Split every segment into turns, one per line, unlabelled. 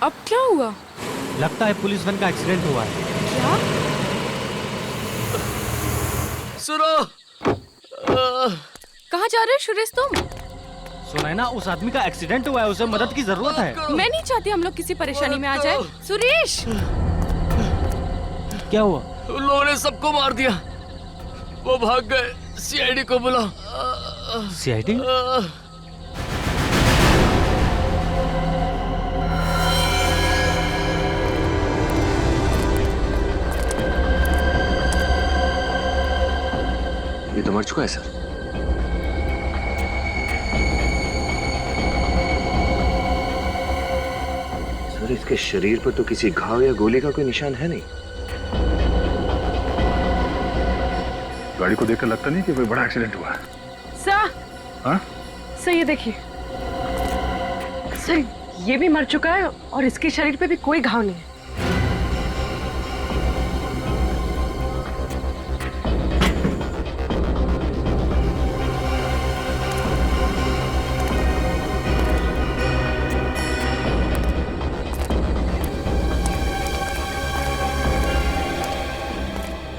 अब क्या हुआ?
लगता है पुलिस वैन का एक्सीडेंट हुआ है।
क्या?
सुनो।
कहाँ जा रहे हो सुरेश तुम?
सुना है ना, उस आदमी का एक्सीडेंट हुआ है, उसे मदद की जरूरत है।
मैं नहीं चाहती हम लोग किसी परेशानी में आ जाए। सुरेश!
क्या हुआ?
उन लोगों ने सबको मार दिया, वो भाग गए। सीआईडी को बुलाओ।
सीआईडी?
ये तो मर चुका है सर। सर इसके शरीर पर तो किसी घाव या गोली का कोई निशान है नहीं।
गाड़ी को देखकर लगता नहीं कि कोई बड़ा एक्सीडेंट हुआ है।
सर,
हाँ?
सर ये देखिए, सर ये भी मर चुका है और इसके शरीर पे भी कोई घाव नहीं है।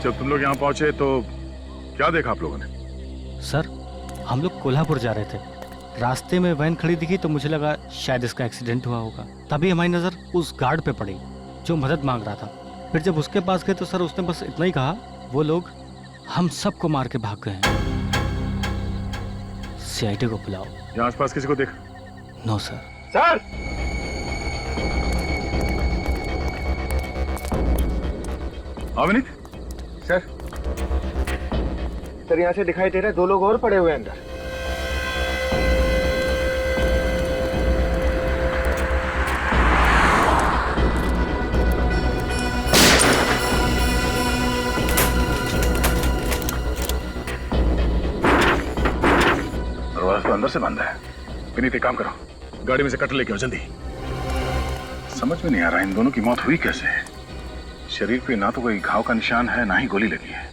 जब तुम लोग यहाँ पहुंचे तो क्या देखा आप लोगों ने?
सर, हम लोग कोल्हापुर जा रहे थे। रास्ते में वैन खड़ी दिखी तो मुझे लगा शायद इसका एक्सीडेंट हुआ होगा। तभी हमारी नजर उस गार्ड पे पड़ी जो मदद मांग रहा था। फिर जब उसके पास गए तो सर उसने बस इतना ही कहा, वो लोग हम सबको मार के भाग गए हैं। सीआईडी को बुलाओ।
यहाँ आसपास किसी को देखा?
No sir.
Sir!
Avineet?
Sir यहाँ से दिखाई दे रहा है 2 लोग और पड़े हुए हैं अंदर।
दरवाजा तो अंदर से बंद है। विनीत एक काम करो, गाड़ी में से कटर लेके आओ जल्दी। समझ में नहीं आ रहा इन दोनों की मौत हुई कैसे। शरीर पे ना तो कोई घाव का निशान है, ना ही गोली लगी है।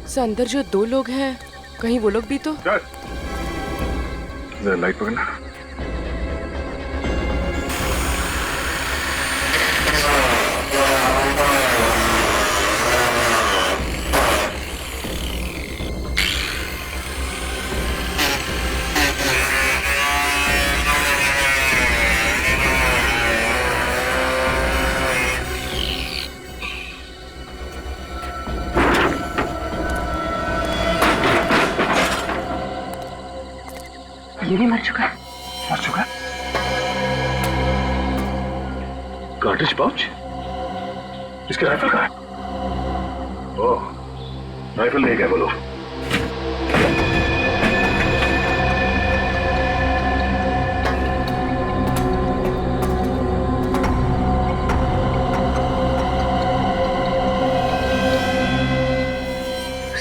सर अंदर जो 2 लोग हैं, कहीं वो लोग भी तो।
चल जरा लाइट पकड़ना।
ये भी मर चुका है।
मर चुका है? Cartridge pouch? इसके राइफल का है? ओह, राइफल ले गए वो लोग।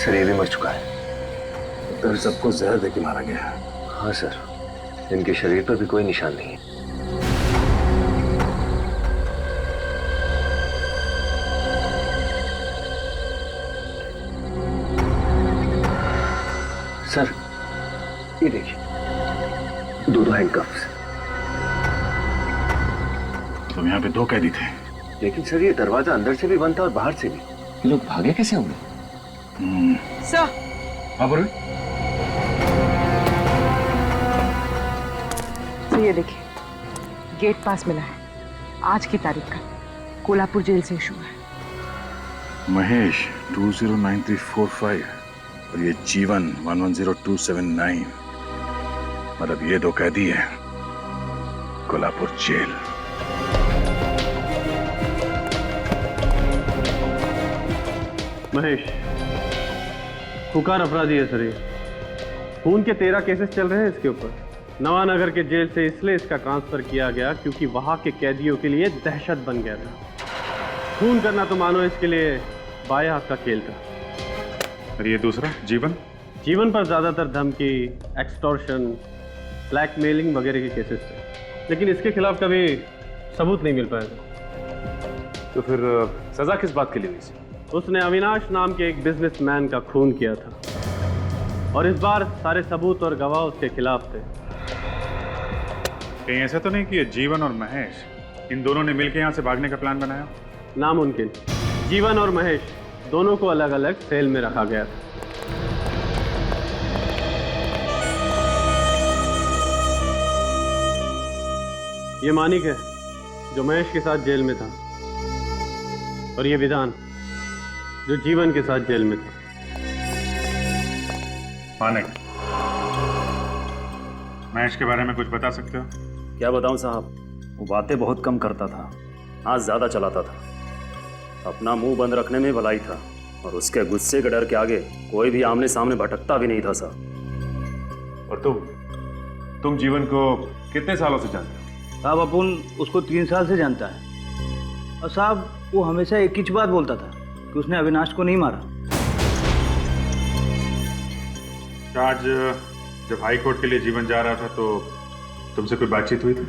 सर ये भी मर चुका है।
तो सबको जहर देके मारा गया है।
हाँ सर, इनके शरीर पर भी कोई निशान नहीं है। सर ये देखिए, 2 हैंडकफ्स।
तो यहाँ पे 2 कैदी थे।
लेकिन सर ये दरवाजा अंदर से भी बंद था और बाहर से भी। ये लोग भागे कैसे होंगे?
सर,
हाँ बोलो।
तो ये देखिए, गेट पास मिला है, आज की तारीख का, कोल्हापुर जेल से इशू है।
महेश 209345 और ये जीवन 110279। मतलब ये 2 कैदी हैं कोल्हापुर जेल।
महेश खुकार अपराधी है सर। ये खून के 13 केसेस चल रहे हैं इसके ऊपर। नवानगर के जेल से इसलिए इसका ट्रांसफर किया गया क्योंकि वहां के कैदियों के लिए दहशत बन गया था। खून करना तो मानो इसके लिए बाएं हाथ का खेल था।
और ये दूसरा जीवन?
जीवन पर ज्यादातर धमकी, एक्सटॉर्शन, ब्लैकमेलिंग वगैरह के केसेस थे, लेकिन इसके खिलाफ कभी सबूत नहीं मिल पाया।
तो फिर सजा किस बात के लिए हुई?
उसने अविनाश नाम के एक बिजनेसमैन का खून किया था और इस बार सारे सबूत और गवाह उसके खिलाफ थे।
कहीं ऐसा तो नहीं कि ये जीवन और महेश इन दोनों ने मिलकर यहाँ से भागने का प्लान बनाया?
नामुमकिन। जीवन और महेश दोनों को अलग अलग सेल में रखा गया था। ये मानिक है जो महेश के साथ जेल में था, और ये विधान जो जीवन के साथ जेल में था।
मानिक, महेश के बारे में कुछ बता सकते हो?
क्या बताऊं साहब, वो बातें बहुत कम करता था, हाथ ज्यादा चलाता था, अपना मुंह बंद रखने में भलाई था, और उसके गुस्से के डर के आगे कोई भी आमने सामने भटकता भी नहीं था साहब।
और तुम जीवन को कितने सालों से जानते हो?
साहब अपन उसको 3 साल से जानता है, और साहब वो हमेशा एक ही बात बोलता था कि उसने अविनाश को नहीं मारा।
आज जब हाई कोर्ट के लिए जीवन जा रहा था तो तुमसे कोई बातचीत हुई थी?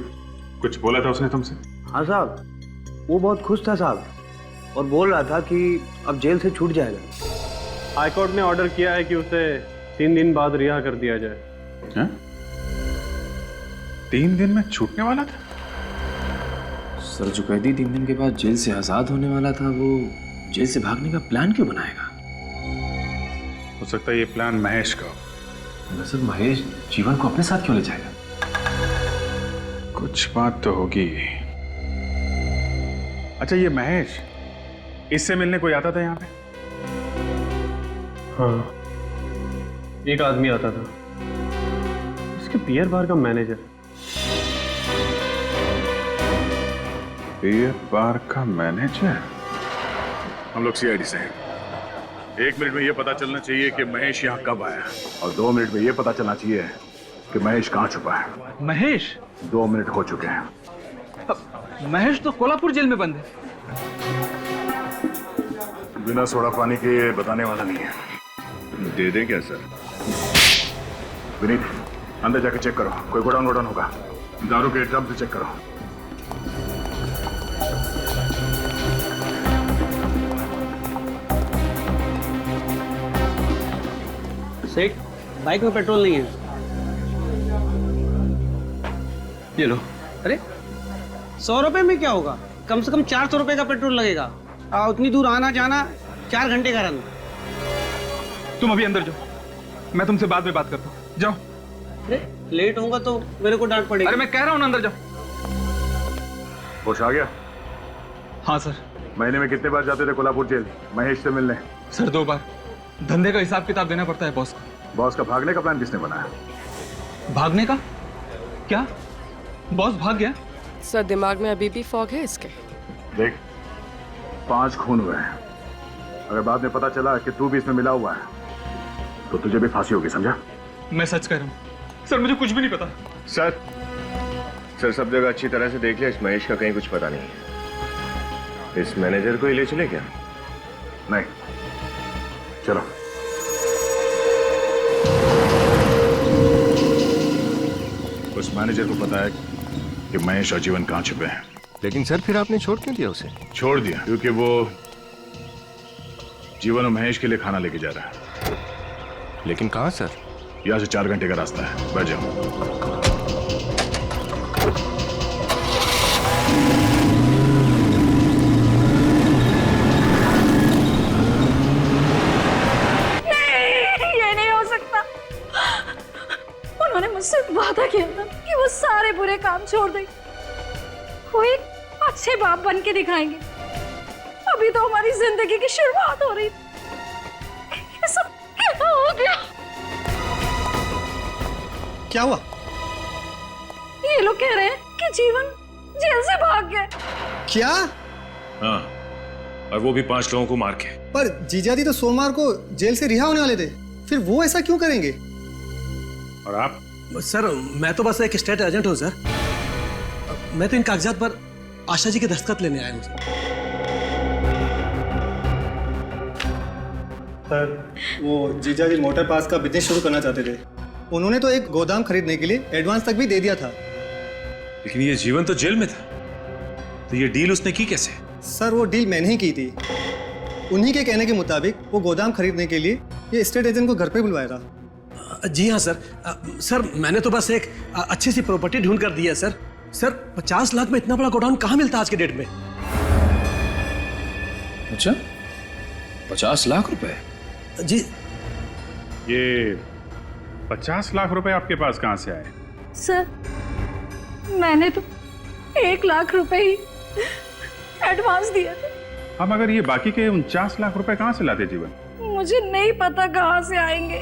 कुछ बोला था उसने तुमसे?
हाँ साहब, वो बहुत खुश था साहब, और बोल रहा था कि अब जेल से छूट जाएगा।
हाईकोर्ट ने ऑर्डर किया है कि उसे 3 दिन बाद रिहा कर दिया जाए।
क्या? 3 दिन में छूटने वाला था?
सर, जो कैदी 3 दिन के बाद जेल से आजाद होने वाला था, वो जेल से भागने का प्लान क्यों बनाएगा?
हो सकता है ये प्लान महेश का हो।
सर, महेश जीवन को अपने साथ क्यों ले जाएगा?
कुछ बात तो होगी। अच्छा, ये महेश, इससे मिलने कोई आता था यहाँ पे?
हाँ, एक आदमी आता था, इसके बियर बार का मैनेजर।
बियर बार का मैनेजर? हम लोग सीआईडी से हैं। 1 मिनट में ये पता चलना चाहिए कि महेश यहाँ कब आया, और 2 मिनट में ये पता चलना चाहिए कि महेश कहाँ छुपा है।
महेश?
2 मिनट हो चुके हैं।
महेश तो कोल्हापुर जेल में बंद है।
बिना सोडा पानी के ये बताने वाला नहीं है। दे दें क्या सर? विनीत, अंदर जाके चेक करो, कोई गोडाउन वोडाउन होगा। दारू के ड्रम से चेक करो।
सेठ, बाइक में पेट्रोल नहीं है। ये लो। अरे 100 रुपए में क्या होगा? कम से कम 400 रुपए का पेट्रोल लगेगा, और उतनी दूर आना जाना 4 घंटे का रन।
तुम अभी अंदर जाओ, मैं तुमसे बाद में बात करता हूँ। जाओ।
अरे लेट होगा तो मेरे को डांट पड़ेगी।
अरे मैं कह रहा हूँ ना, अंदर जाओ।
होश आ गया?
हाँ सर।
महीने में कितने बार जाते थे कोल्हापुर जेल महेश से मिलने?
सर 2 बार। धंधे का हिसाब किताब देना पड़ता है बॉस को।
बॉस का भागने का प्लान किसने बनाया?
भागने का? क्या बॉस भाग गया?
सर, दिमाग में अभी भी फॉग है इसके।
देख, 5 खून हुए हैं। अगर बाद में पता चला कि तू भी इसमें मिला हुआ है तो तुझे भी फांसी होगी, समझा?
मैं सच कह रहा हूँ सर, मुझे कुछ भी नहीं पता।
सर सब जगह अच्छी तरह से देख लिया, इस महेश का कहीं कुछ पता नहीं है। इस मैनेजर को ही ले चले क्या?
नहीं, चलो। उस मैनेजर को पता है कि महेश और जीवन कहाँ छुपे हैं।
लेकिन सर फिर आपने छोड़ क्यों दिया उसे?
छोड़ दिया क्योंकि वो जीवन और महेश के लिए खाना लेके जा रहा है।
लेकिन कहाँ सर?
यहाँ से 4 घंटे का रास्ता है, बैठ जाओ।
मुझसे वादा किया था कि वो सारे बुरे काम छोड़ देंगे, वो एक अच्छे बाप बन के दिखाएंगे। अभी तो हमारी जिंदगी की शुरुआत हो रही थी। ये सब क्या हो गया?
क्या हुआ?
ये लोग कह रहे हैं कि जीवन जेल से भाग गए।
क्या?
हाँ, और वो भी 5 लोगों को मार के।
पर जीजाजी तो सोमवार को जेल से रिहा होने वाले थे, फिर वो ऐसा क्यों करेंगे?
और आप?
सर मैं तो बस एक स्टेट एजेंट हूँ सर। मैं तो इन कागजात पर आशा जी के दस्तखत लेने आया हूँ
सर। वो जीजाजी मोटर पास का बिजनेस शुरू करना चाहते थे, उन्होंने तो एक गोदाम खरीदने के लिए एडवांस तक भी दे दिया था।
लेकिन ये जीवन तो जेल में था, तो ये डील उसने की कैसे?
सर वो डील मैंने ही की थी। उन्हीं के कहने के मुताबिक वो गोदाम खरीदने के लिए ये स्टेट एजेंट को घर पे बुलवाया था।
जी हाँ सर। सर मैंने तो बस एक अच्छी सी प्रॉपर्टी ढूंढ कर दी है सर। सर 50 लाख में इतना बड़ा गोडाउन कहाँ मिलता है आज के डेट में?
अच्छा, 50 लाख रुपए?
जी।
ये 50 लाख रुपए आपके पास कहाँ से आए?
सर, मैंने तो 1 लाख रुपए ही एडवांस दिया था।
हम अगर ये बाकी के 49 लाख रुपए कहाँ से लाते जीवन?
मुझे नहीं पता कहाँ से आएंगे।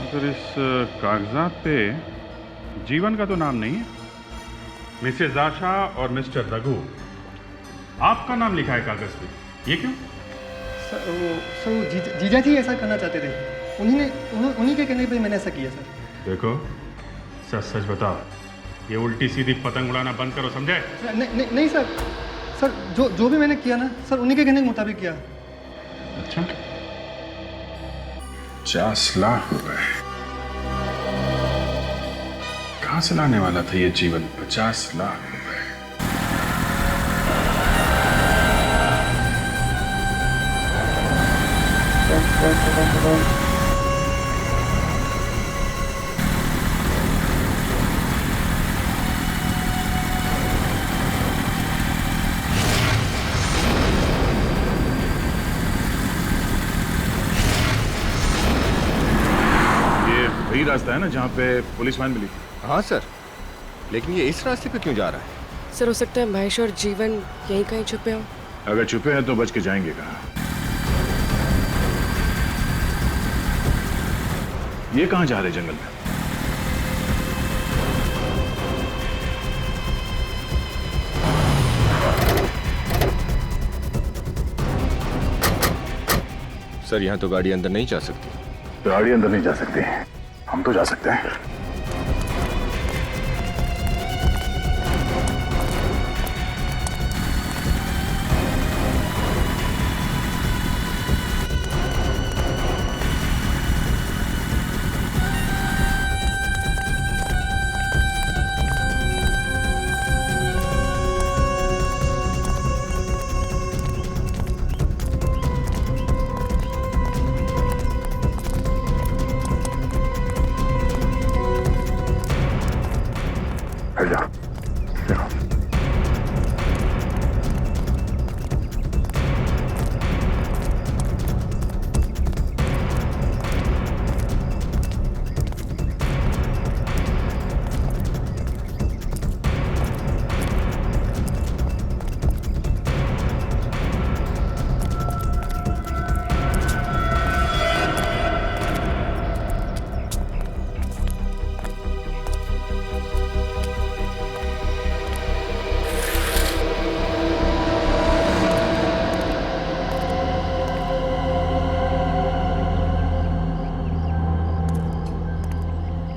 अगर इस कागजात पे जीवन का तो नाम नहीं है, मिसेज आशा और मिस्टर रघु, आपका नाम लिखा है कागज पे, ये क्यों?
सर जीजा जी ऐसा करना चाहते थे, उन्हीं के कहने पे मैंने ऐसा किया सर।
देखो, सच सच बताओ, ये उल्टी सीधी पतंग उड़ाना बंद करो, समझे?
नहीं सर, जो भी मैंने किया ना सर, उन्हीं के कहने के मुताबिक किया।
अच्छा, 50 लाख रुपए कहां से लाने वाला था ये जीवन? 50 लाख रुपए। वही रास्ता है ना जहाँ पे पुलिस वैन मिली?
हाँ सर, लेकिन ये इस रास्ते पे क्यों जा रहा है?
सर, हो सकता है महेश और जीवन यहीं कहीं छुपे हों।
अगर छुपे हैं तो बच के जाएंगे कहाँ? ये कहाँ जा रहे जंगल में?
सर, यहाँ तो गाड़ी अंदर नहीं जा सकती।
गाड़ी अंदर नहीं जा सकती, हम तो जा सकते हैं।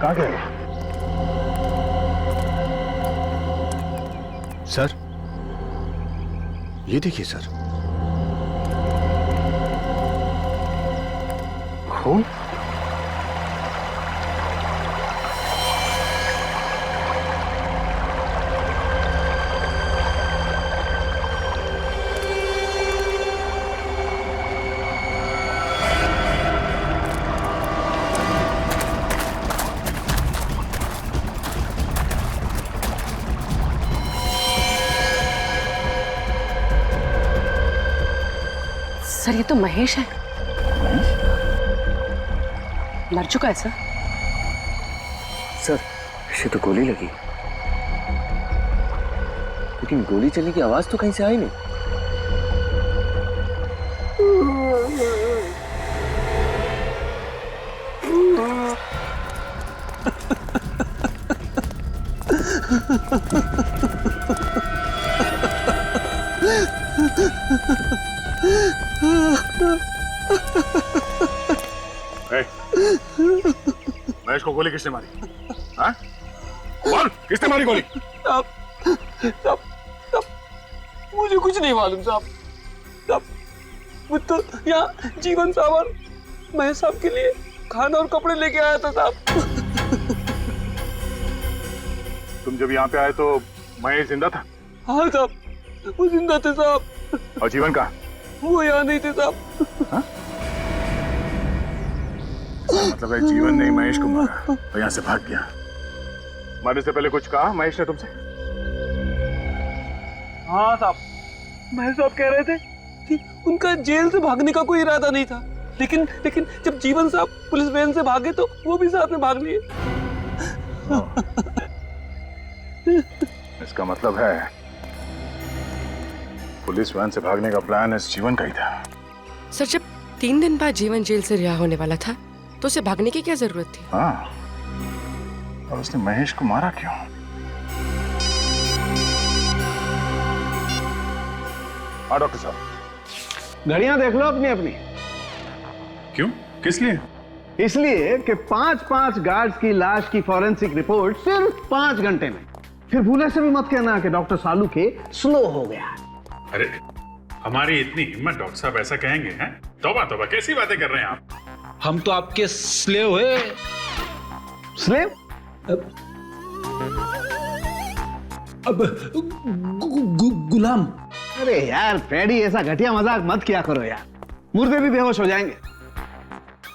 कहाँ गए?
सर, ये देखिए सर, खून।
सर, ये तो महेश है। मर चुका है सर।
सर, इसे तो गोली लगी, लेकिन गोली चलने की आवाज तो कहीं से आई नहीं।
महेश को गोली किसने मारी? हाँ? बोल, किसने मारी गोली?
साहब, मुझे कुछ नहीं मालूम साहब। वो तो यहाँ जीवन साहब और महेश साहब के लिए खाना और कपड़े लेके आया था साहब।
तुम जब यहाँ पे आए तो महेश जिंदा था?
हाँ साहब, वो जिंदा थे साहब।
और जीवन का?
वो यहाँ नहीं थे साहब।
हाँ? मतलब है जीवन ने महेश को मारा और यहाँ से भाग गया। मरने से पहले कुछ कहा महेश ने तुमसे?
हाँ साहब, महेश साहब कह रहे थे कि उनका जेल से भागने का कोई इरादा नहीं था, लेकिन जब जीवन साहब पुलिस वैन से भागे तो वो भी साथ में भाग लिए।
इसका मतलब है पुलिस वैन से भागने का प्लान इस जीवन का ही था।
सर, जब 3 दिन बाद जीवन जेल से रिहा होने वाला था तो उसे भागने की क्या जरूरत थी?
हाँ, और उसने महेश को मारा क्यों? हाँ डॉक्टर साहब,
घड़ियां देख लो अपनी अपनी।
क्यों? किस लिए?
इसलिए कि 5-5 गार्ड्स की लाश की फॉरेंसिक रिपोर्ट सिर्फ 5 घंटे में। फिर भूले से भी मत कहना कि डॉक्टर सालू के स्लो हो गया।
अरे हमारी इतनी हिम्मत डॉक्टर साहब ऐसा कहेंगे हैं? तौबा तौबा, कैसी बातें कर रहे हैं आप?
हम तो आपके स्लेव है। स्लेव? अब गुलाम। अरे यार फ्रेडी, ऐसा घटिया मजाक मत किया करो यार, मुर्दे भी बेहोश हो जाएंगे।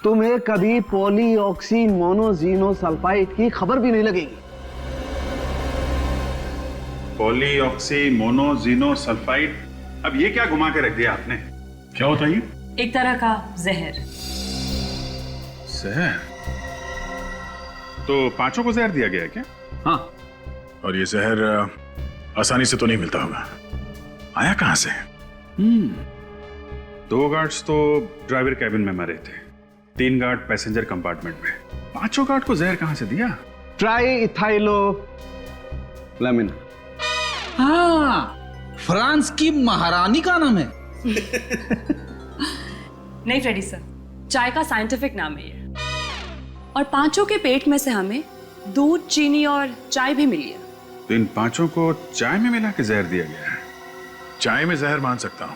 तुम्हें कभी पॉलीऑक्सी मोनोजीनोसल्फाइड की खबर भी नहीं लगेगी।
पॉलीऑक्सी मोनोजीनोसल्फाइड, अब ये क्या घुमा के रख दिया आपने? क्या होता है ये?
एक तरह का जहर।
जहर? तो 5 को जहर दिया गया है क्या?
हाँ।
और ये जहर आसानी से तो नहीं मिलता होगा, आया कहां से? 2 गार्ड्स तो ड्राइवर कैबिन में मरे थे, 3 गार्ड पैसेंजर कंपार्टमेंट में। 5 गार्ड को जहर कहां से दिया?
ट्राई इथाइलो लैमिना।
हाँ, फ्रांस की महारानी का नाम है।
नहीं फ्रेडी सर, चाय का साइंटिफिक नाम है ये। और 5 के पेट में से हमें दूध, चीनी और चाय भी मिली है।
तो इन 5 को चाय में मिला के जहर दिया गया है। चाय में जहर मान सकता हूं,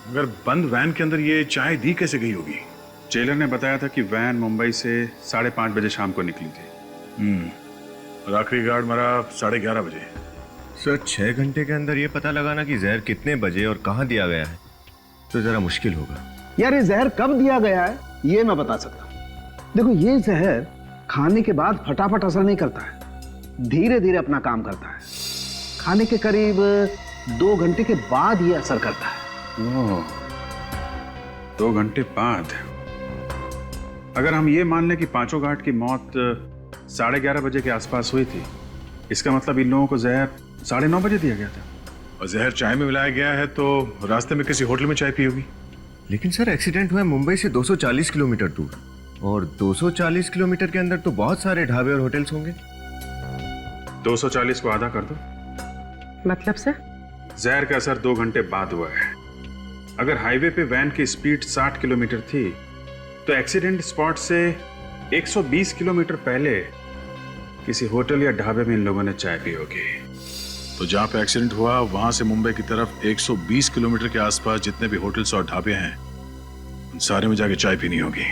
मगर बंद वैन के अंदर ये चाय दी कैसे गई होगी? जेलर ने बताया था कि वैन मुंबई से 5:30 बजे शाम को निकली थी। और आखिरी गार्ड मरा 11:30 बजे।
सर, 6 घंटे के अंदर ये पता लगाना कि जहर कितने बजे और कहां दिया गया है तो जरा मुश्किल होगा।
यार ये जहर कब दिया गया है ये मैं बता सकता हूं। देखो, ये जहर खाने के बाद फटाफट असर नहीं करता है, धीरे धीरे अपना काम करता है। खाने के करीब 2 घंटे के बाद ये असर करता है।
2 घंटे बाद? अगर हम ये मान लें कि 5 गार्ड की मौत 11:30 बजे के आसपास हुई थी, इसका मतलब इन लोगों को जहर 9:30 बजे दिया गया था। और जहर चाय में मिलाया गया है तो रास्ते में किसी होटल में चाय पी होगी।
लेकिन सर, एक्सीडेंट हुआ है मुंबई से 240 किलोमीटर दूर, और 240 किलोमीटर के अंदर तो बहुत सारे ढाबे और होटल्स होंगे।
240 को आधा कर दो।
मतलब सर?
जहर का असर 2 घंटे बाद हुआ है। अगर हाईवे पे वैन की स्पीड 60 किलोमीटर थी तो एक्सीडेंट स्पॉट से 120 किलोमीटर पहले किसी होटल या ढाबे में इन लोगों ने चाय पी होगी। तो जहां पे एक्सीडेंट हुआ वहां से मुंबई की तरफ 120 किलोमीटर के आसपास जितने भी होटल्स और ढाबे हैं, उन सारे में जाके चाय पीनी होगी।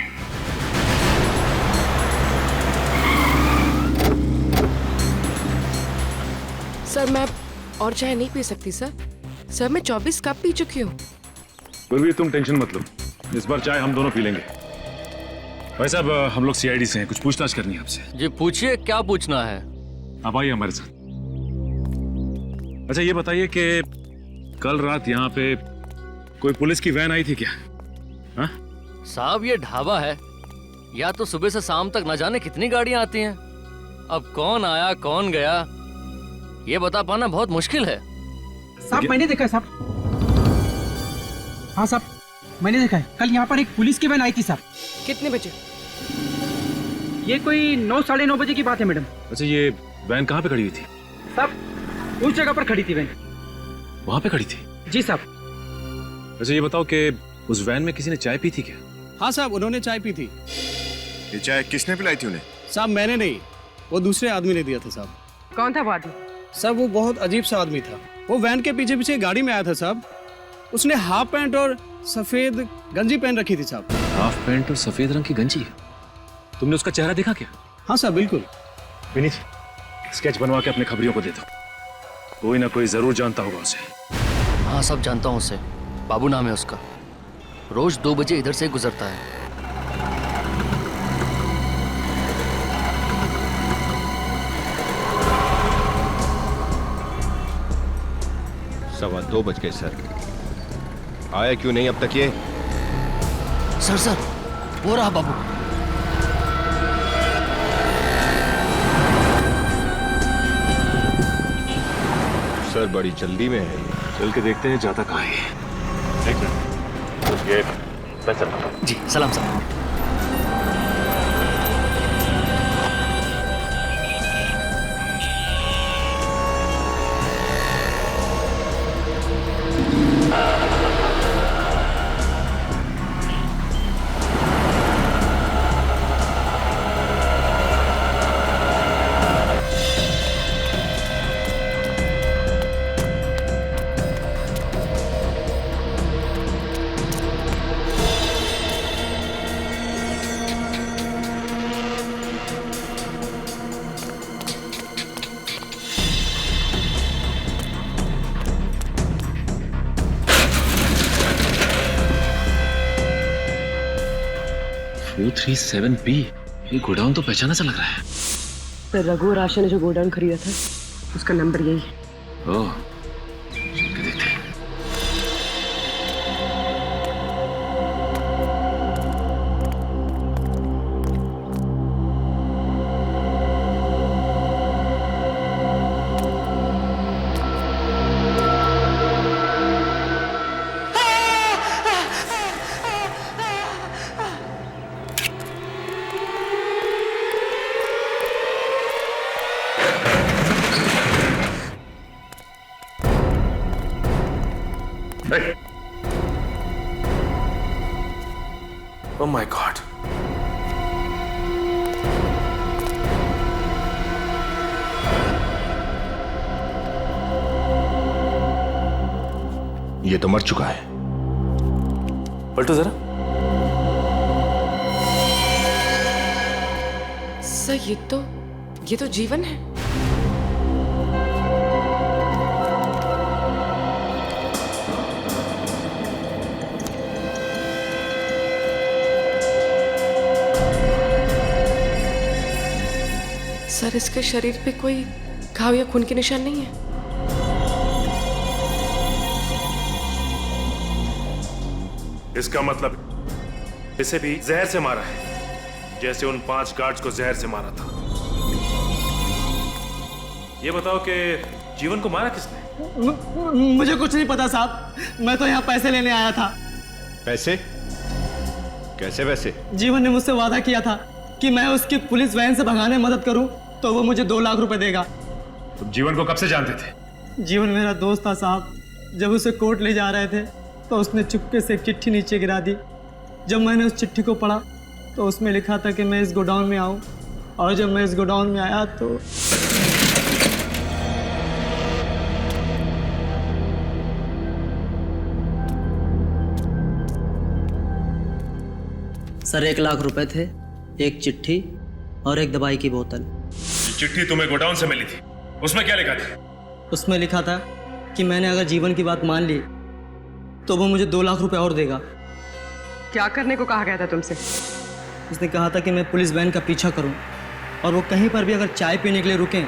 सर, मैं और चाय नहीं पी सकती सर। सर, मैं 24 कप पी चुकी हूँ।
फिर भी तुम टेंशन मत लो, इस बार चाय हम दोनों पी लेंगे। भाई साहब, हम लोग सीआईडी से हैं, कुछ पूछताछ करनी है आपसे।
जी पूछिए, क्या पूछना है?
आप आइए हमारे साथ। अच्छा ये बताइए कि कल रात यहाँ पे कोई पुलिस की वैन आई थी क्या? हाँ?
साहब, ये ढाबा है, या तो सुबह से शाम तक न जाने कितनी गाड़ियां आती हैं। अब कौन आया कौन गया ये बता पाना बहुत मुश्किल है।
साहब मैंने देखा है साहब। हाँ साहब, मैंने देखा है, कल यहाँ पर एक पुलिस की वैन आई थी साहब।
कितने बजे?
ये कोई 9, 9:30 बजे की बात है मैडम।
अच्छा, ये वैन कहाँ पे खड़ी हुई थी?
साहब उस जगह पर खड़ी थी वैन।
वहाँ पे खड़ी थी?
जी साहब।
अच्छा ये बताओ कि उस वैन में किसी ने चाय पी थी क्या?
हाँ साहब, उन्होंने चाय पी थी।
ये चाय किसने पिलाई थी उन्हें?
साहब मैंने नहीं, वो दूसरे आदमी ने दिया था साहब।
कौन था वो आदमी?
साहब वो बहुत अजीब सा आदमी था। वो वैन के पीछे पीछे गाड़ी में आया था साहब। उसने हाफ पैंट और सफेद गंजी पहन रखी थी साहब।
हाफ पैंट और सफेद रंग की गंजी? तुमने उसका चेहरा देखा क्या?
हाँ साहब बिल्कुल।
विनीत, स्केच बनवा के अपने खबरियों को दे दो, कोई ना कोई जरूर जानता होगा उसे।
हाँ सब जानता हूँ उसे, बाबू नाम है उसका, रोज 2 बजे इधर से गुजरता है।
2:15 बज गए सर। आया क्यों नहीं अब तक ये?
सर वो रहा बाबू।
सर बड़ी जल्दी में है ये।
चल के देखते हैं जाता कहाँ है।
ये मैं चलता हूं।
जी सलाम साहब।
B ये गोडाउन तो पहचाना सा लग रहा है।
तो रघु और आशा ने जो गोडाउन खरीदा था उसका नंबर यही है।
ओह, चल के देखते हैं।
Oh my God! ये तो मर चुका है। पलटो जरा।
सर ये तो जीवन है। सर इसके शरीर पे कोई घाव या खून के निशान नहीं है।
इसका मतलब इसे भी जहर से मारा है, जैसे उन 5 गार्ड्स को जहर से मारा था। ये बताओ कि जीवन को मारा किसने?
मुझे कुछ नहीं पता साहब, मैं तो यहाँ पैसे लेने आया था।
पैसे? कैसे पैसे?
जीवन ने मुझसे वादा किया था कि मैं उसकी पुलिस वैन से भगाने में मदद करूं तो वो मुझे 2 लाख रुपए देगा।
तुम जीवन को कब से जानते थे?
जीवन मेरा दोस्त था साहब। जब उसे कोर्ट ले जा रहे थे तो उसने चुपके से एक चिट्ठी नीचे गिरा दी। जब मैंने उस चिट्ठी को पढ़ा तो उसमें लिखा था कि मैं इस गोडाउन में आऊं, और जब मैं इस गोडाउन में आया तो
सर 1 लाख रुपए थे, एक चिट्ठी और एक दवाई की बोतल।
चिट्ठी तुम्हें गोडाउन से मिली थी, उसमें क्या लिखा था?
उसमें लिखा था कि मैंने अगर जीवन की बात मान ली तो वो मुझे 2 लाख रुपए और देगा।
क्या करने को कहा गया था तुमसे?
उसने कहा था कि मैं पुलिस वैन का पीछा करूं, और वो कहीं पर भी अगर चाय पीने के लिए रुकें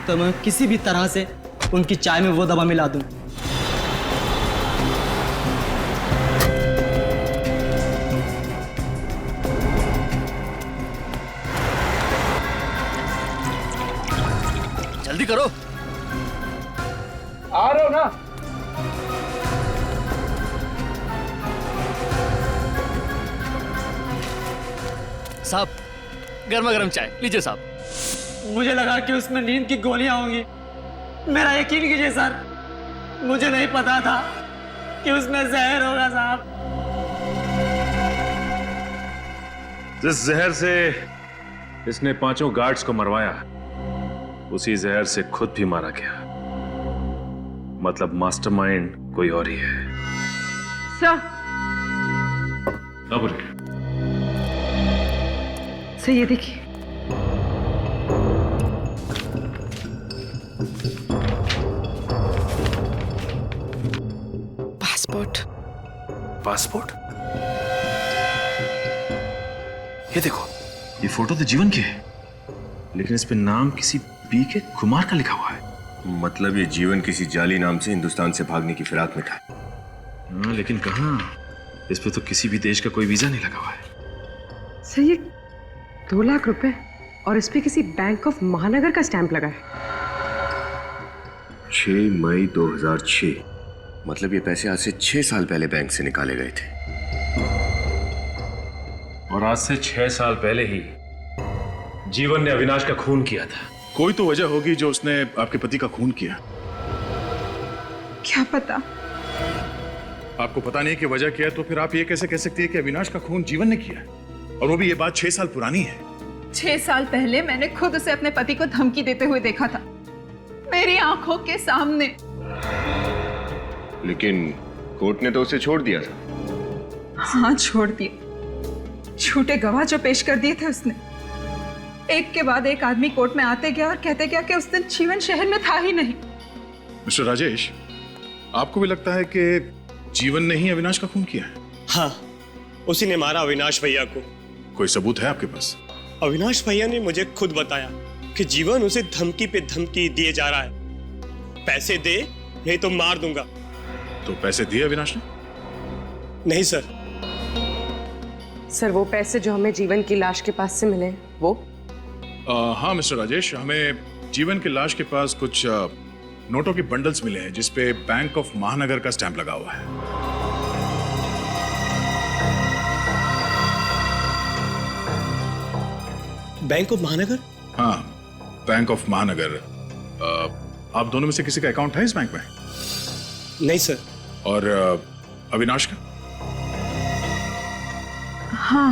तो मैं किसी भी तरह से उनकी चाय में वो दवा मिला दूं।
जल्दी करो।
आ रहे हो ना?
साहब गर्मा गर्म चाय लीजिए साहब।
मुझे लगा कि उसमें नींद की गोलियां होंगी। मेरा यकीन कीजिए सर, मुझे नहीं पता था कि उसमें जहर होगा साहब।
जिस जहर से इसने 5 गार्ड्स को मरवाया, उसी जहर से खुद भी मारा गया। मतलब मास्टरमाइंड कोई और ही है।
सर सर ये देखिए,
पासपोर्ट।
पासपोर्ट? ये देखो, ये फोटो तो जीवन की है, लेकिन इस पे नाम किसी बी के कुमार का लिखा हुआ है।
मतलब ये जीवन किसी जाली नाम से हिंदुस्तान से भागने की फिराक में था।
हाँ, लेकिन कहाँ? इस पे तो किसी भी देश का कोई वीजा नहीं लगा हुआ है।
सर ये 2 लाख रुपए और इस पे किसी बैंक ऑफ महानगर का स्टैंप लगा है।
6 मई 2006, मतलब ये पैसे आज से 6 साल पहले बैंक से निकाले गए थे।
और आज से 6 साल पहले ही जीवन ने अविनाश का खून किया था।
कोई तो वजह होगी जो उसने आपके पति का खून किया।
क्या पता?
आपको पता नहीं कि वजह क्या है, तो फिर आप ये कैसे कह सकती है कि अविनाश का खून जीवन ने किया? और वो भी ये बात 6 साल पुरानी है।
6 साल पहले मैंने खुद उसे अपने पति को धमकी देते हुए देखा था, मेरी आंखों के सामने।
लेकिन कोर्ट ने तो उसे छोड़ दिया था।
हाँ, छोड़ दिया। झूठे गवाह जो पेश कर दिए थे उसने। एक के बाद एक आदमी कोर्ट में आते गया और कहते गया कि उस दिन जीवन शहर में था ही नहीं।
मिस्टर राजेश, आपको भी लगता है कि जीवन ने ही अविनाश का खून किया है?
हाँ, उसी ने मारा अविनाश भैया को।
कोई सबूत है आपके पास?
अविनाश भैया ने मुझे खुद बताया कि जीवन उसे धमकी पे धमकी दिए जा रहा है, पैसे दे नहीं तो मार दूंगा।
तो पैसे दिए अविनाश ने?
नहीं सर।
सर वो पैसे जो हमें जीवन की लाश के पास से मिले वो?
हाँ मिस्टर राजेश, हमें जीवन की लाश के पास कुछ नोटों के बंडल्स मिले हैं जिसपे बैंक ऑफ महानगर का स्टैंप लगा हुआ है।
बैंक ऑफ महानगर?
हाँ, बैंक ऑफ महानगर। आप दोनों में से किसी का अकाउंट है इस बैंक में?
नहीं सर।
और अविनाश का?
हाँ,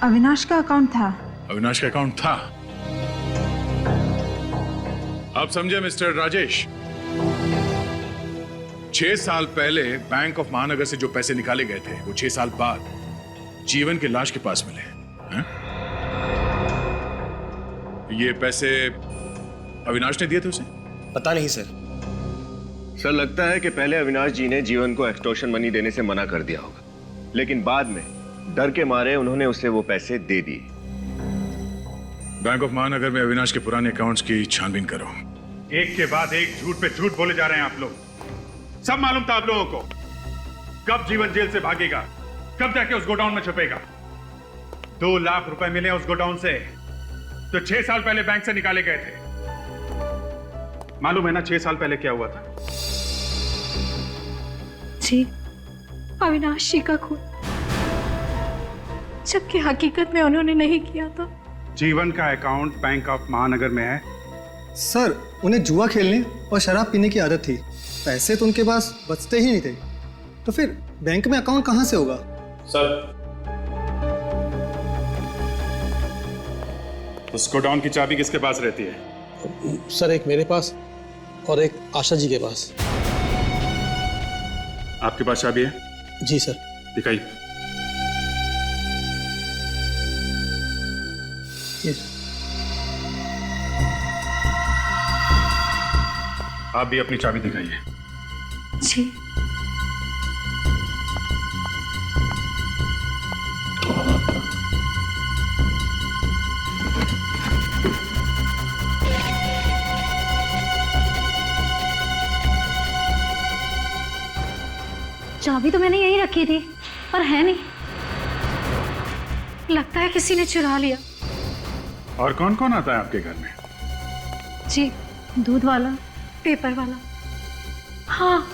अविनाश का अकाउंट था।
अविनाश का अकाउंट था। आप समझे मिस्टर राजेश? 6 साल पहले बैंक ऑफ महानगर से जो पैसे निकाले गए थे वो 6 साल बाद जीवन की लाश के पास मिले हैं? ये पैसे अविनाश ने दिए थे उसे?
पता नहीं सर।
सर लगता है कि पहले अविनाश जी ने जीवन को एक्सटॉर्शन मनी देने से मना कर दिया होगा, लेकिन बाद में डर के मारे उन्होंने उसे वो पैसे दे दिए।
बैंक ऑफ महानगर में अविनाश के पुराने अकाउंट्स की छानबीन करो।
एक के बाद एक झूठ पे झूठ बोले जा रहे हैं आप लोग। सब मालूम था आप लोगों को कब जीवन जेल से भागेगा, कब जाके उस गोडाउन में छुपेगा। 2 लाख रुपए मिले उस गोडाउन से तो 6 साल पहले बैंक से निकाले गए थे। मालूम है ना 6 साल पहले क्या हुआ था?
जी, अविनाश जी का खून, जबकि हकीकत में उन्होंने नहीं किया था।
जीवन का अकाउंट बैंक ऑफ महानगर में है।
सर उन्हें जुआ खेलने और शराब पीने की आदत थी, पैसे तो उनके पास बचते ही नहीं थे, तो फिर बैंक में अकाउंट कहां से होगा?
सर उस गोडाउन की चाबी किसके पास रहती है?
सर एक मेरे पास और एक आशा जी के पास।
आपके पास चाबी है?
जी सर।
दिखाइए। आप भी अपनी चाबी दिखाइए।
जी। चाबी तो मैंने यहीं रखी थी, पर है नहीं। लगता है किसी ने चुरा लिया।
और कौन कौन आता है आपके घर में?
जी, दूध वाला, पेपर वाला। हाँ,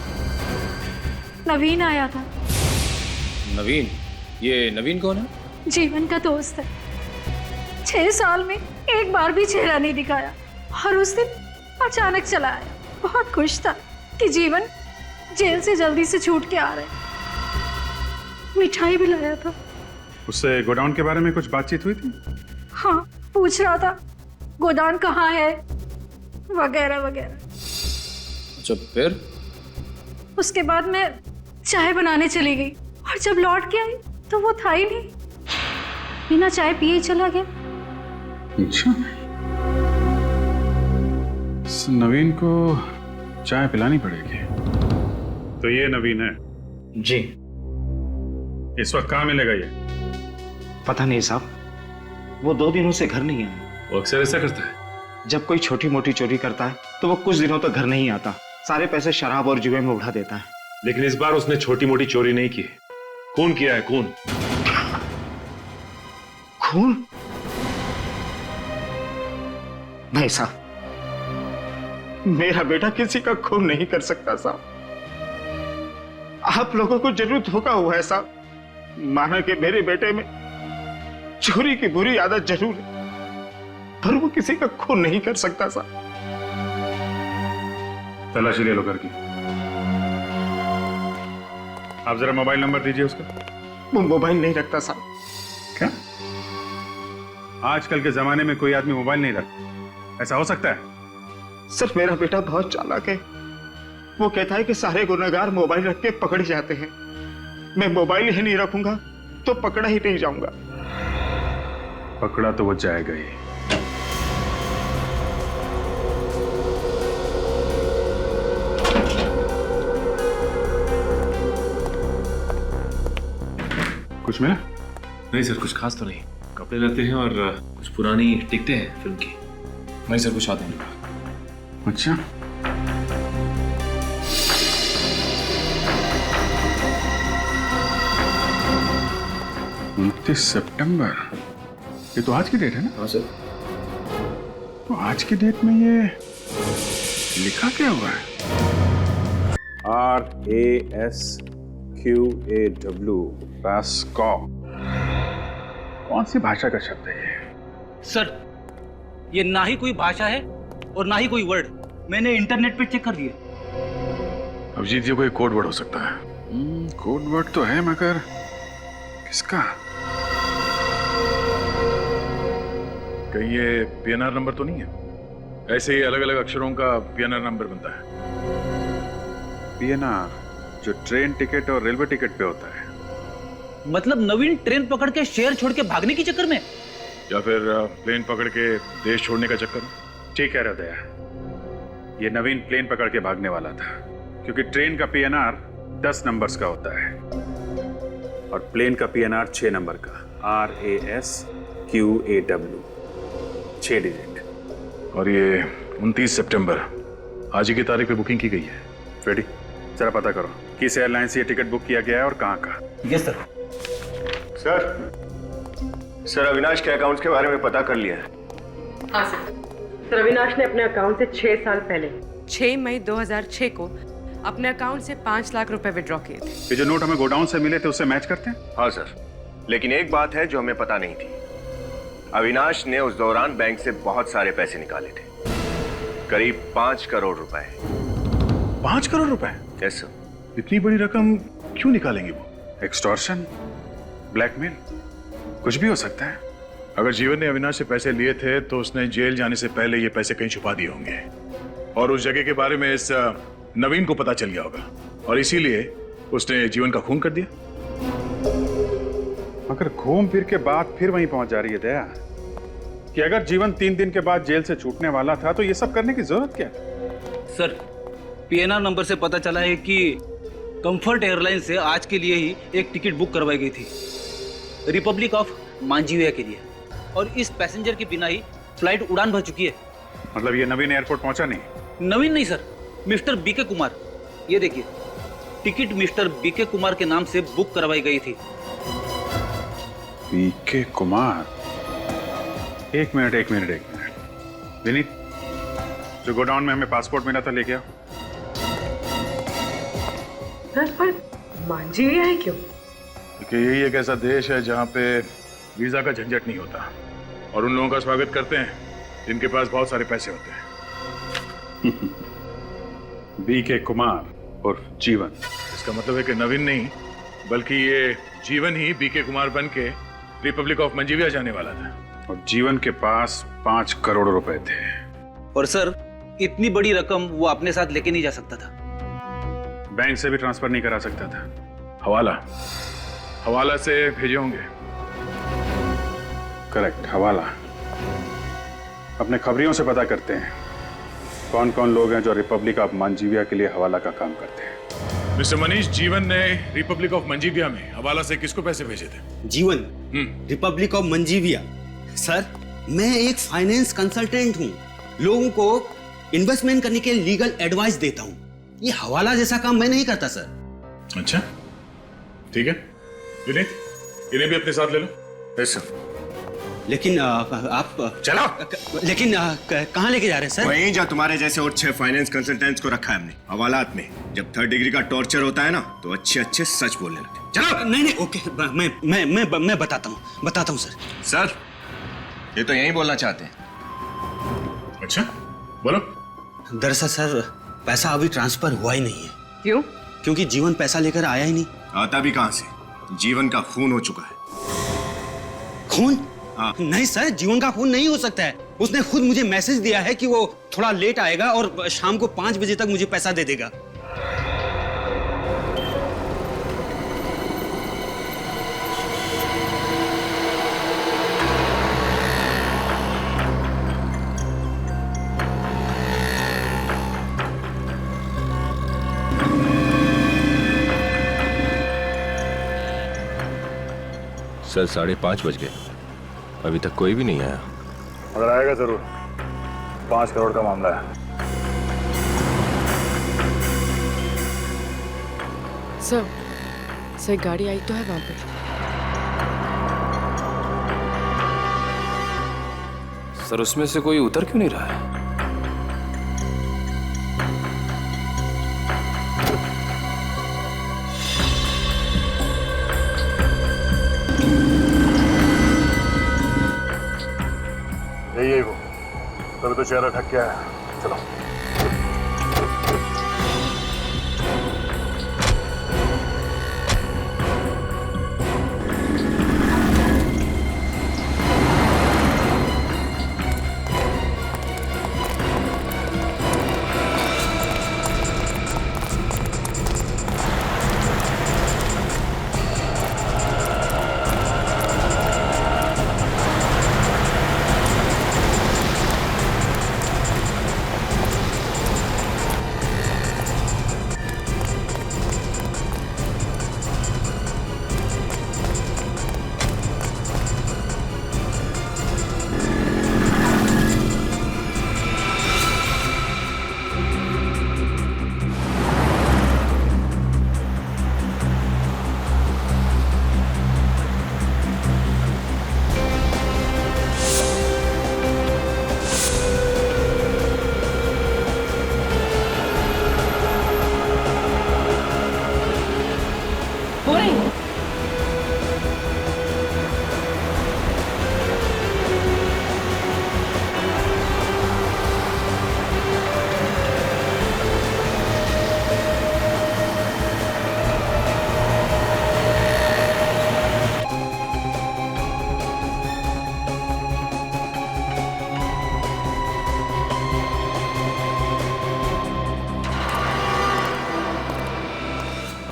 नवीन आया था।
नवीन? ये नवीन कौन है?
जीवन का दोस्त है। 6 साल में एक बार भी चेहरा नहीं दिखाया और उस दिन अचानक चला आया। बहुत खुश था कि जीवन जेल से जल्दी से छूट के आ रहे। मिठाई भी लाया था।
उससे गोडाउन के बारे में कुछ बातचीत हुई थी?
हाँ, पूछ रहा था गोदाम कहाँ है वगैरह वगैरह।
अच्छा, फिर?
उसके बाद मैं चाय बनाने चली गई और जब लौट के आई तो वो था ही नहीं। बिना चाय पिए ही चला गया।
अच्छा, नवीन को चाय पिलानी पड़ेगी। तो ये नवीन है?
जी।
इस वक्त कहाँ मिलेगा ये?
पता नहीं साहब, वो 2 दिनों से घर नहीं आया।
वो अक्सर ऐसा करता है।
जब कोई छोटी मोटी चोरी करता है तो वो कुछ दिनों तक घर नहीं आता, सारे पैसे शराब और जुए में उड़ा देता है।
लेकिन इस बार उसने छोटी मोटी चोरी नहीं की, खून किया है, खून।
खून? नहीं साहब, मेरा बेटा किसी का खून नहीं कर सकता साहब। आप लोगों को जरूर धोखा हुआ है साहब। माना कि मेरे बेटे में चोरी की बुरी आदत जरूर है, पर वो किसी का खून नहीं कर सकता साहब।
तलाशी ले लो घर की। आप जरा मोबाइल नंबर दीजिए उसका।
वो मोबाइल नहीं रखता साहब।
क्या? आजकल के जमाने में कोई आदमी मोबाइल नहीं रखता, ऐसा हो सकता है?
सर मेरा बेटा बहुत चालाक है। वो कहता है कि सारे गुनहगार मोबाइल रख के पकड़े जाते हैं। मैं मोबाइल ही नहीं रखूंगा तो पकड़ा ही नहीं जाऊंगा।
पकड़ा तो वो जाएगा ही। कुछ मिला?
नहीं सर, कुछ खास तो नहीं। कपड़े लेते हैं और कुछ पुरानी टिकटें हैं फिल्म की।
नहीं सर, कुछ आते नहीं।
अच्छा, 29 सितंबर, ये तो आज की डेट है ना?
हाँ सर।
तो आज की डेट में ये लिखा क्या हुआ है? RASQAW, Roscoe. कौन सी भाषा का शब्द है ये?
सर, ये ना ही कोई भाषा है और ना ही कोई वर्ड। मैंने इंटरनेट पे चेक कर दिया।
अभिजीत जी, कोई कोड वर्ड हो सकता है। कोड वर्ड तो है, मगर किसका? कहीं ये PNR नंबर तो नहीं है? ऐसे ही अलग अलग अक्षरों का PNR नंबर बनता है। PNR जो ट्रेन टिकट और रेलवे टिकट पे होता है।
मतलब नवीन ट्रेन पकड़ के शहर छोड़ के भागने के चक्कर में,
या फिर प्लेन पकड़ के देश छोड़ने का चक्कर में? ठीक कह रहा दया, ये नवीन प्लेन पकड़ के भागने वाला था, क्योंकि ट्रेन का PNR 10 नंबर्स का होता है और प्लेन का PNR 6 नंबर का, RASQAW, 6 डिजिट। और ये 29 सितंबर, आज ही की तारीख पे बुकिंग की गई है। फ्रेडी, जरा पता करो किस एयरलाइन से ये टिकट बुक किया गया है और कहाँ का।
Yes sir.
सर, अविनाश के अकाउंट्स के बारे में पता कर लिया है।
हाँ सर, अविनाश ने अपने अकाउंट से 6 साल पहले 6 मई 2006 को अपने अकाउंट से 5 लाख रुपए विड्रॉ किए थे।
ये जो नोट हमें गोडाउन से मिले थे उससे मैच करते हैं?
हाँ सर, लेकिन एक बात है जो हमें पता नहीं थी। अविनाश ने उस दौरान बैंक से बहुत सारे पैसे निकाले थे, करीब 5 करोड़ रुपए।
5 करोड़ रुपए?
Yes sir.
इतनी बड़ी रकम क्यों निकालेंगे वो? एक्सटॉर्शन, ब्लैकमेल, कुछ भी हो सकता है। अगर जीवन ने अविनाश से पैसे लिए थे तो उसने जेल जाने से पहले ये पैसे कहीं छुपा दिए होंगे और उस जगह के बारे में इस नवीन को पता चल गया होगा और इसीलिए उसने जीवन का खून कर दिया। मगर घूम फिर के बात फिर वहीं पहुंच जा रही है दया कि अगर जीवन 3 दिन के बाद जेल से छूटने वाला था तो ये सब करने की जरूरत क्या?
सर, PNR नंबर से पता चला है कि कंफर्ट एयरलाइन से आज के लिए ही एक टिकट बुक करवाई गई थी, रिपब्लिक ऑफ मांजीविया के लिए, और इस पैसेंजर के बिना ही फ्लाइट उड़ान भर चुकी है।
मतलब ये नवीन एयरपोर्ट पहुंचा नहीं?
नवीन नहीं सर, मिस्टर BK कुमार। ये देखिए, टिकट मिस्टर BK कुमार के नाम से बुक करवाई गई थी।
BK कुमार? एक मिनट विनीत, जो गोडाउन में हमें पासपोर्ट मिला था लेके आओ।
पर मांजीविया है क्यों?
क्योंकि यही एक ऐसा देश है जहाँ पे वीजा का झंझट नहीं होता और उन लोगों का स्वागत करते हैं जिनके पास बहुत सारे पैसे होते हैं। BK कुमार और जीवन, इसका मतलब है कि नवीन नहीं बल्कि ये जीवन ही BK कुमार बन के रिपब्लिक ऑफ मंजीविया जाने वाला था और जीवन के पास 5 करोड़ रुपए थे।
और सर, इतनी बड़ी रकम वो अपने साथ लेके नहीं जा सकता था।
बैंक से भी ट्रांसफर नहीं करा सकता था, हवाला से भेजे होंगे। करेक्ट, हवाला। अपने खबरियों से पता करते हैं कौन कौन लोग हैं जो रिपब्लिक ऑफ मंजीविया के लिए हवाला का काम करते हैं। मिस्टर मनीष, जीवन ने रिपब्लिक ऑफ मंजीविया में हवाला से किसको पैसे भेजे थे?
जीवन रिपब्लिक ऑफ मंजीविया? सर, मैं एक फाइनेंस कंसल्टेंट हूँ लोगों को इन्वेस्टमेंट करने के लीगल एडवाइस देता हूँ। ये हवाला जैसा काम मैं नहीं करता सर।
अच्छा ठीक है, विनीत इन्हें भी अपने साथ ले लो। ऐसा
लेकिन आप
चलो।
लेकिन कहाँ लेके जा रहे हैं सर?
वहीं जा तुम्हारे जैसे और 6 फाइनेंस कंसल्टेंट्स को रखा है हमने हवालात में। जब 3rd डिग्री का टॉर्चर होता है ना तो अच्छे अच्छे सच बोलने लगते।
चलो। नहीं ओके, मैं बताता हूँ सर।
सर ये तो यही बोलना चाहते हैं।
अच्छा बोलो।
दरअसल सर पैसा अभी ट्रांसफर हुआ ही नहीं है।
क्यों?
क्योंकि जीवन पैसा लेकर आया ही नहीं।
आता भी कहां से? जीवन का खून हो चुका है।
खून? हाँ। नहीं सर, जीवन का खून नहीं हो सकता है। उसने खुद मुझे मैसेज दिया है कि वो थोड़ा लेट आएगा और शाम को 5 बजे तक मुझे पैसा दे देगा।
सर 5:30 बज गए, अभी तक कोई भी नहीं आया।
मगर आएगा जरूर, 5 करोड़ का मामला है।
सर एक गाड़ी आई तो है वहां पे।
सर उसमें से कोई उतर क्यों नहीं रहा है?
यही वो, तभी तो चेहरा ढक गया है। चलो।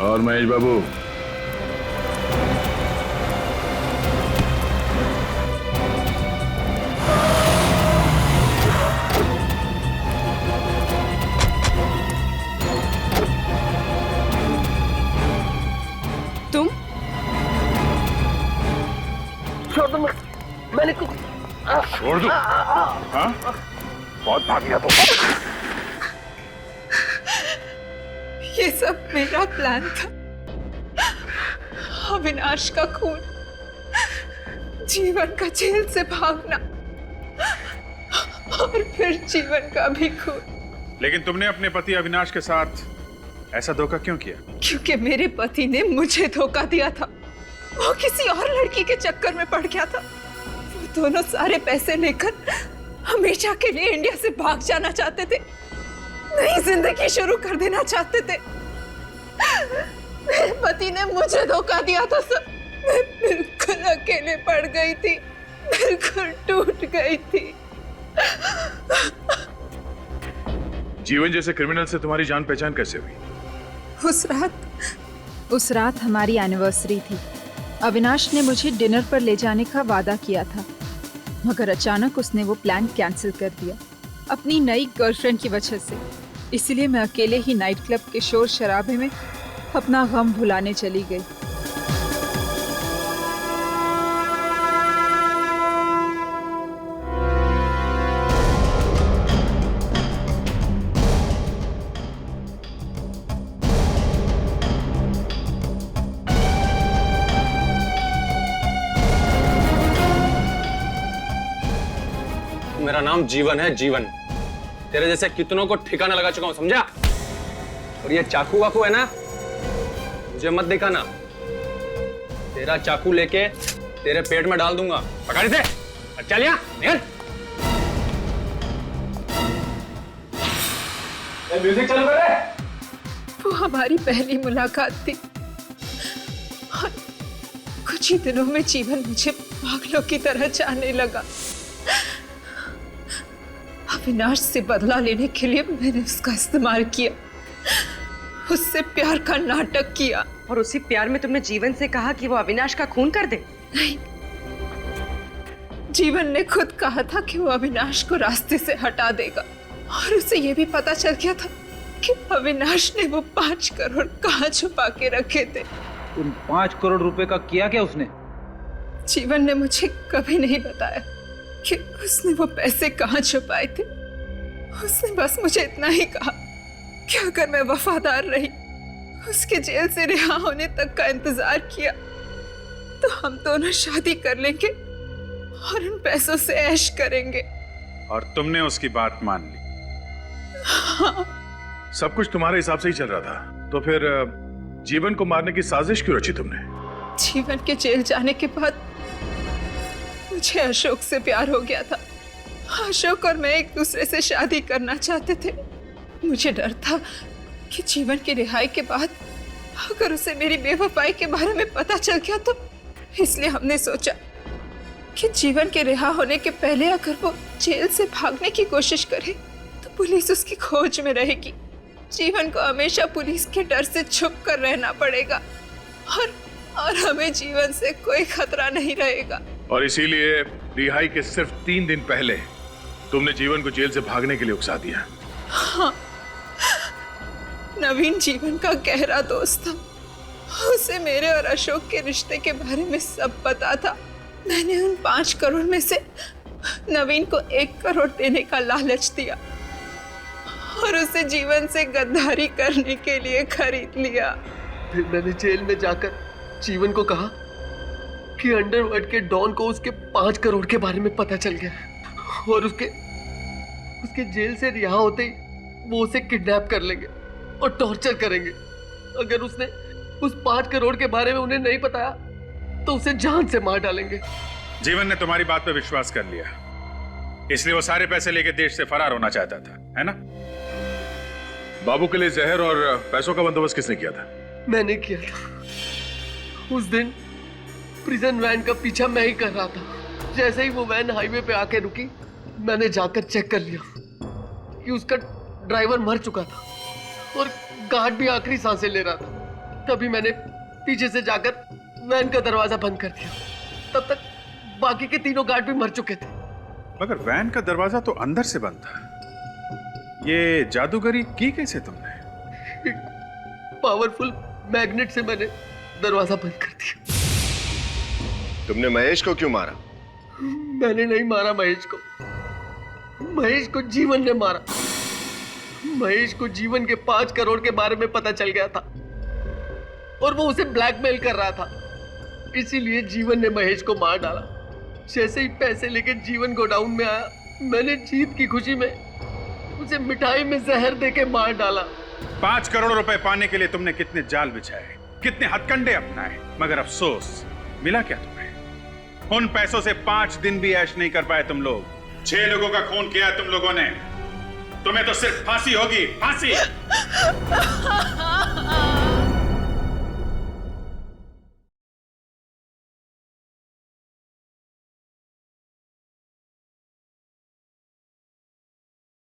और महेश बाबू,
तुम
छोड़ दो, मैंने कुछ
छोड़ दो। हाँ? बहुत भाग गया तो।
ये सब मेरा प्लान था। अविनाश का खून, जीवन का जेल से भागना और फिर जीवन का भी खून।
लेकिन तुमने अपने पति अविनाश के साथ ऐसा धोखा क्यों किया?
क्योंकि मेरे पति ने मुझे धोखा दिया था। वो किसी और लड़की के चक्कर में पड़ गया था। वो दोनों सारे पैसे लेकर हमेशा के लिए इंडिया से भाग जाना चाहते थे, नई जिंदगी शुरू कर देना चाहते थे। मेरे पति ने मुझे धोखा दिया था सर। मैं बिल्कुल अकेले पड़ गई थी, बिल्कुल टूट गई थी।
जीवन जैसे क्रिमिनल से तुम्हारी जान पहचान कैसे हुई?
उस रात हमारी एनिवर्सरी थी। अविनाश ने मुझे डिनर पर ले जाने का वादा किया था, मगर अचानक उसने वो प्लान कैंसिल कर दिया अपनी नई गर्लफ्रेंड की वजह से। इसलिए मैं अकेले ही नाइट क्लब के शोर शराबे में अपना गम भुलाने चली गई।
नाम जीवन है, जीवन। तेरे जैसे कितनों को ठिकाना लगा चुका हूं, समझा? और ये चाकू वाकू है ना, मुझे मत दिखाना। तेरा चाकू लेके तेरे पेट में डाल दूंगा। पकड़ इसे, चल यहाँ, निकल। म्यूजिक चालू कर।
वो हमारी पहली मुलाकात थी और कुछ ही दिनों में जीवन मुझे पागलों की तरह चाहने लगा। अविनाश से बदला लेने के लिए मैंने उसका इस्तेमाल किया, उससे प्यार का नाटक किया।
और उसी प्यार में तुमने जीवन से कहा कि वो अविनाश का खून कर दे?
नहीं, जीवन ने खुद कहा था कि वो अविनाश को रास्ते से हटा देगा और उसे ये भी पता चल गया था कि अविनाश ने वो 5 करोड़ कहाँ छुपा के रखे थे।
उन 5 करोड़ रुपए का किया क्या उसने?
जीवन ने मुझे कभी नहीं बताया कि उसने वो पैसे कहाँ छुपाए थे। उसने बस मुझे इतना ही कहा कि अगर मैं वफादार रही, उसके जेल से रिहा होने तक का इंतजार किया, तो हम दोनों शादी कर लेंगे और उन पैसों से ऐश करेंगे।
और तुमने उसकी बात मान ली?
हाँ।
सब कुछ तुम्हारे हिसाब से ही चल रहा था, तो फिर जीवन को मारने की साजिश क्यों रची तुमने?
जीवन के जेल जाने के बाद मुझे अशोक से प्यार हो गया था। अशोक और मैं एक दूसरे से शादी करना चाहते थे। मुझे डर था कि जीवन की रिहाई के बाद अगर उसे मेरी बेवफाई के बारे में पता चल गया तो, इसलिए हमने सोचा कि जीवन के रिहा होने के पहले अगर वो जेल से भागने की कोशिश करे तो पुलिस उसकी खोज में रहेगी। जीवन को हमेशा पुलिस के डर से छुप कर रहना पड़ेगा और हमें जीवन से कोई खतरा नहीं रहेगा।
और इसीलिए रिहाई के सिर्फ 3 दिन पहले तुमने जीवन को जेल से भागने के लिए उकसा दिया।
हाँ, नवीन जीवन का गहरा दोस्त था। उसे मेरे और अशोक के रिश्ते के बारे में सब पता था। मैंने उन 5 करोड़ में से नवीन को 1 करोड़ देने का लालच दिया और उसे जीवन से गद्दारी करने के लिए खरीद लिया।
फिर मैंने जेल में जाकर जीवन को कहा कि अंडरवर्ल्ड के डॉन को उसके 5 करोड़ के बारे में पता चल गया और उसके जेल से रिहा होते ही वो उसे किडनैप कर लेंगे और टॉर्चर करेंगे। अगर उसने उस 5 करोड़ के बारे में उन्हें नहीं बताया तो उसे जान से मार डालेंगे।
जीवन ने तुम्हारी बात पर विश्वास कर लिया, इसलिए वो सारे पैसे लेके देश से फरार होना चाहता था, है ना? बाबू के लिए जहर और पैसों का बंदोबस्त किसने किया था?
मैंने किया था। उस दिन प्रिजन वैन का पीछा मैं ही कर रहा था। जैसे ही वो वैन हाईवे पे आके रुकी, मैंने जाकर चेक कर लिया कि उसका ड्राइवर मर चुका था और गार्ड भी आखिरी सांसें ले रहा था। तभी मैंने पीछे से जाकर वैन का दरवाजा बंद कर दिया। तब तक बाकी के 3 गार्ड भी मर चुके थे।
मगर वैन का दरवाजा तो अंदर से बंद था। ये जादूगरी की कैसे तुमने?
पावरफुल मैग्नेट से मैंने दरवाजा बंद कर दिया।
तुमने महेश को क्यों मारा?
मैंने नहीं मारा महेश को। महेश को जीवन ने मारा। महेश को जीवन के 5 करोड़ के बारे में पता चल गया था और वो उसे ब्लैकमेल कर रहा था। इसीलिए जीवन ने महेश को मार डाला। जैसे ही पैसे लेके जीवन गोडाउन में आया, मैंने जीत की खुशी में उसे मिठाई में जहर देके मार डाला।
5 करोड़ रुपए पाने के लिए तुमने कितने जाल बिछाए, कितने हथकंडे अपनाए, मगर अफसोस मिला क्या तुम्हें? उन पैसों से 5 दिन भी ऐश नहीं कर पाए तुम लोग। 6 लोगों का खून किया तुम लोगों ने। तुम्हें तो सिर्फ फांसी होगी, फांसी।